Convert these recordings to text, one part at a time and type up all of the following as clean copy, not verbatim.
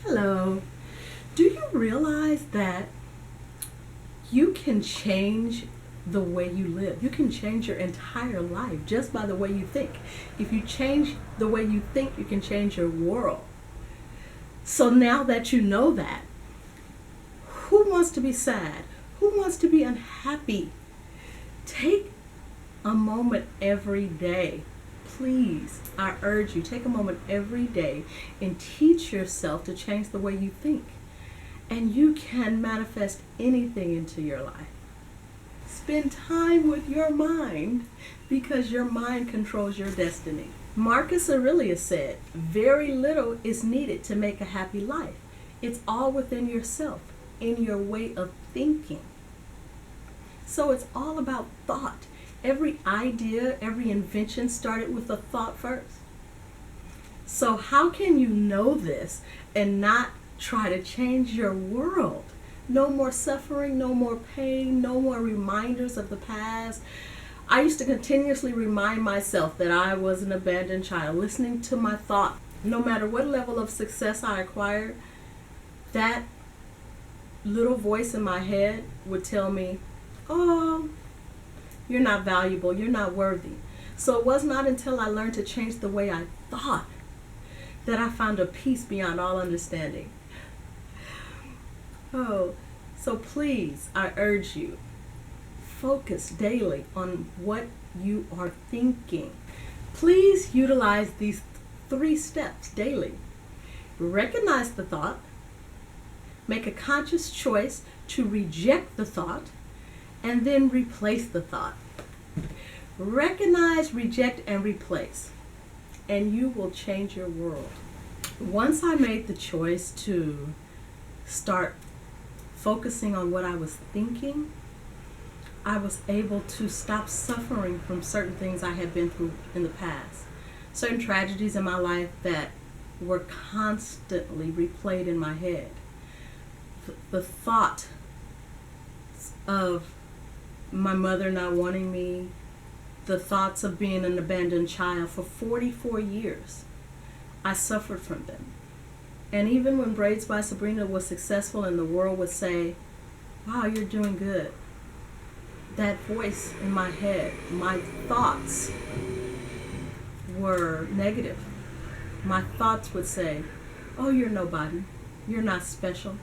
Hello. Do you realize that you can change the way you live? You can change your entire life just by the way you think. If you change the way you think, you can change your world. So now that you know that, who wants to be sad? Who wants to be unhappy? Take a moment every day. Please, I urge you, take a moment every day and teach yourself to change the way you think. And you can manifest anything into your life. Spend time with your mind because your mind controls your destiny. Marcus Aurelius said, very little is needed to make a happy life. It's all within yourself, in your way of thinking. So it's all about thought. Every idea, every invention started with a thought first. So how can you know this and not try to change your world? No more suffering, no more pain, no more reminders of the past. I used to continuously remind myself that I was an abandoned child, listening to my thought. No matter what level of success I acquired, that little voice in my head would tell me, oh, you're not valuable, you're not worthy. So it was not until I learned to change the way I thought that I found a peace beyond all understanding. Oh, so please, I urge you, focus daily on what you are thinking. Please utilize these 3 steps daily. Recognize the thought, make a conscious choice to reject the thought, and then replace the thought. Recognize, reject, and replace, and you will change your world. Once I made the choice to start focusing on what I was thinking, I was able to stop suffering from certain things I had been through in the past. Certain tragedies in my life that were constantly replayed in my head. The thought of my mother not wanting me, the thoughts of being an abandoned child for 44 years, I suffered from them. And even when Braids by SaBrina was successful and the world would say, wow, you're doing good, that voice in my head, my thoughts were negative. My thoughts would say, oh, you're nobody, you're not special.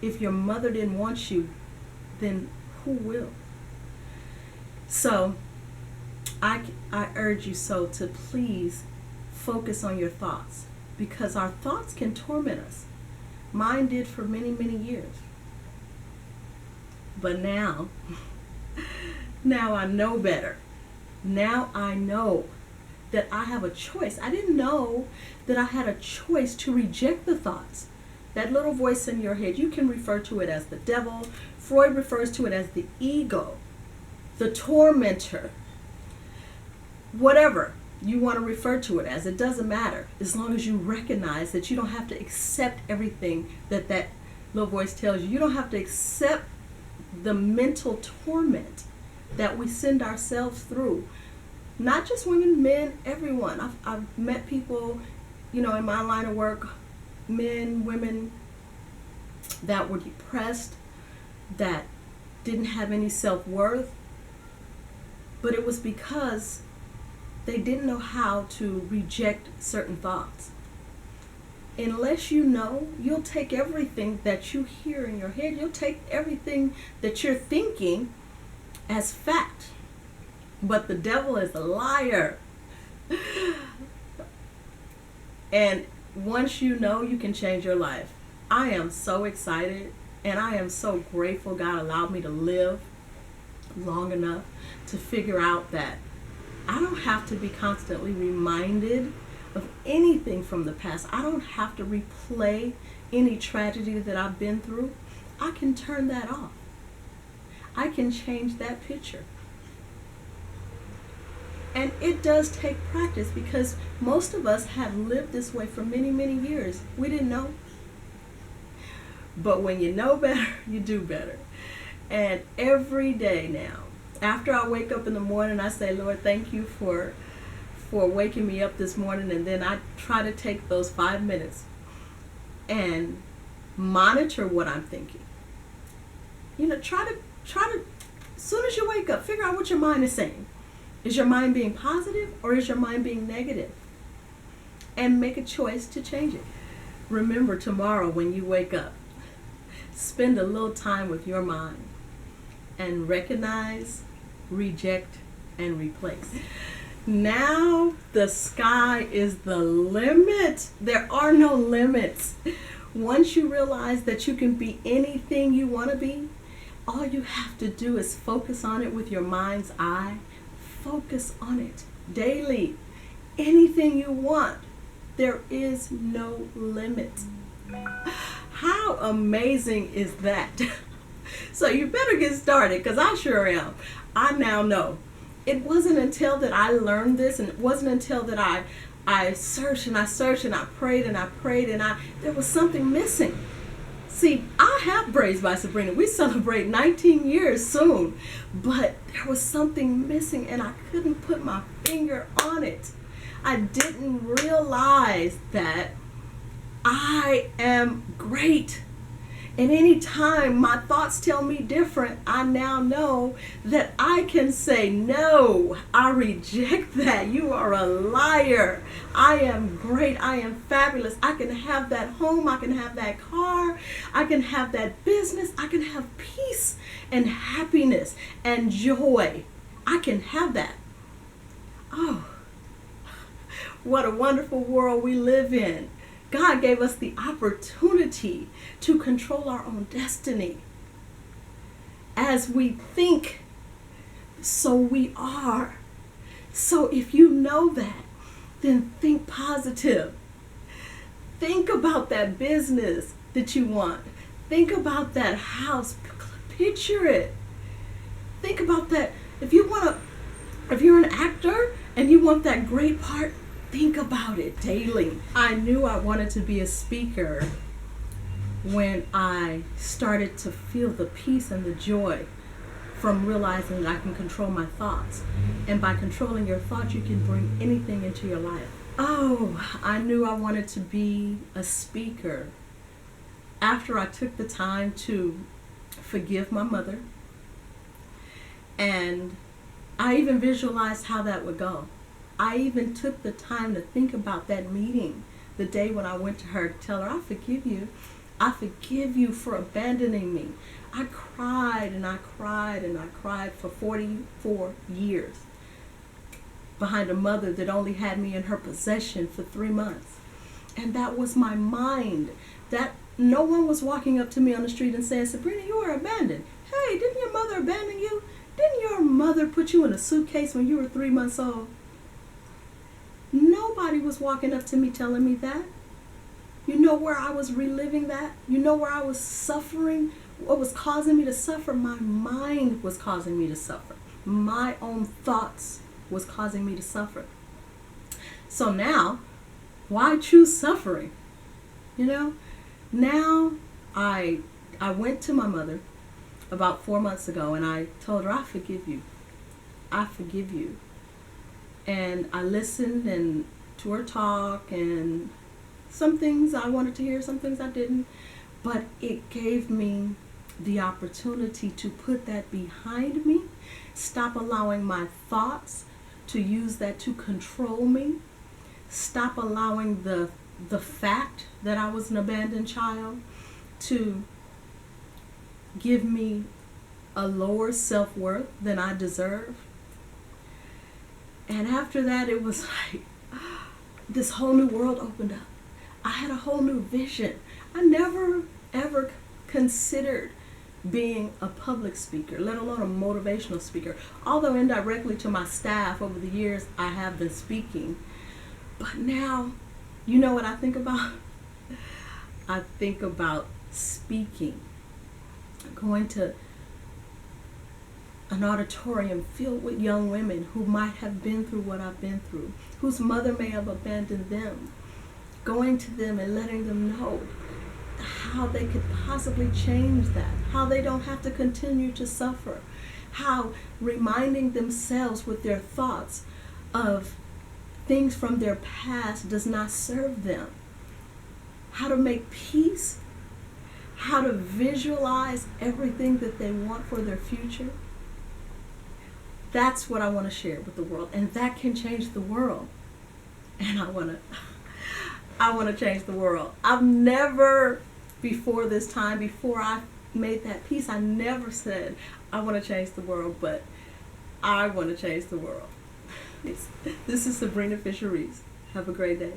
If your mother didn't want you, then who will? So I urge you to please focus on your thoughts, because our thoughts can torment us. Mine did for many, many years. But now I know better. Now I know that I have a choice. I didn't know that I had a choice to reject the thoughts. That little voice in your head, you can refer to it as the devil. Freud refers to it as the ego, the tormentor, whatever you want to refer to it as. It doesn't matter, as long as you recognize that you don't have to accept everything that little voice tells you. You don't have to accept the mental torment that we send ourselves through. Not just women, men, everyone. I've met people, in my line of work, men, women, that were depressed, that didn't have any self-worth, but it was because they didn't know how to reject certain thoughts. Unless you know, you'll take everything that you hear in your head, you'll take everything that you're thinking as fact. But the devil is a liar. And once you know, you can change your life. I am so excited and I am so grateful God allowed me to live long enough to figure out that I don't have to be constantly reminded of anything from the past. I don't have to replay any tragedy that I've been through. I can turn that off. I can change that picture. And it does take practice, because most of us have lived this way for many, many years. We didn't know. But when you know better, you do better. And every day now, after I wake up in the morning, I say, Lord, thank you for waking me up this morning. And then I try to take those 5 minutes and monitor what I'm thinking. Try to, as soon as you wake up, figure out what your mind is saying. Is your mind being positive or is your mind being negative? And make a choice to change it. Remember, tomorrow when you wake up, spend a little time with your mind and recognize, reject, and replace. Now the sky is the limit. There are no limits. Once you realize that you can be anything you want to be, all you have to do is focus on it with your mind's eye. Focus on it daily. Anything you want. There is no limit. How amazing is that? So you better get started, because I sure am. I now know. It wasn't until that I learned this, and it wasn't until that I searched and I searched and I prayed and I prayed and there was something missing. See, I have Braids by SaBrina. We celebrate 19 years soon, but there was something missing and I couldn't put my finger on it. I didn't realize that I am great. And anytime my thoughts tell me different, I now know that I can say, no, I reject that. You are a liar. I am great. I am fabulous. I can have that home. I can have that car. I can have that business. I can have peace and happiness and joy. I can have that. Oh, what a wonderful world we live in. God gave us the opportunity to control our own destiny. As we think, so we are. So if you know that, then think positive. Think about that business that you want. Think about that house. Picture it. Think about that. If you're an actor and you want that great part, think about it daily. I knew I wanted to be a speaker when I started to feel the peace and the joy from realizing that I can control my thoughts. And by controlling your thoughts, you can bring anything into your life. Oh, I knew I wanted to be a speaker after I took the time to forgive my mother. And I even visualized how that would go. I even took the time to think about that meeting, the day when I went to her to tell her, I forgive you. I forgive you for abandoning me. I cried and I cried and I cried for 44 years behind a mother that only had me in her possession for 3 months. And that was my mind. That no one was walking up to me on the street and saying, SaBrina, you are abandoned. Hey, didn't your mother abandon you? Didn't your mother put you in a suitcase when you were 3 months old? Nobody was walking up to me telling me that. You know where I was reliving that? You know where I was suffering? What was causing me to suffer? My mind was causing me to suffer. My own thoughts was causing me to suffer. So now, why choose suffering? Now I went to my mother about 4 months ago and I told her, I forgive you. I forgive you. And I listened and to her talk, and some things I wanted to hear, some things I didn't. But it gave me the opportunity to put that behind me, stop allowing my thoughts to use that to control me, stop allowing the fact that I was an abandoned child to give me a lower self-worth than I deserve. And after that, it was like this whole new world opened up. I had a whole new vision. I never, ever considered being a public speaker, let alone a motivational speaker. Although indirectly to my staff over the years, I have been speaking. But now, you know what I think about? I think about speaking, going to an auditorium filled with young women who might have been through what I've been through, whose mother may have abandoned them, going to them and letting them know how they could possibly change that, how they don't have to continue to suffer, how reminding themselves with their thoughts of things from their past does not serve them, how to make peace, how to visualize everything that they want for their future. That's what I want to share with the world, and that can change the world. And I want to change the world. I've never, before this time, before I made that peace, I never said I want to change the world, but I want to change the world. This is SaBrina Fisher Reece. Have a great day.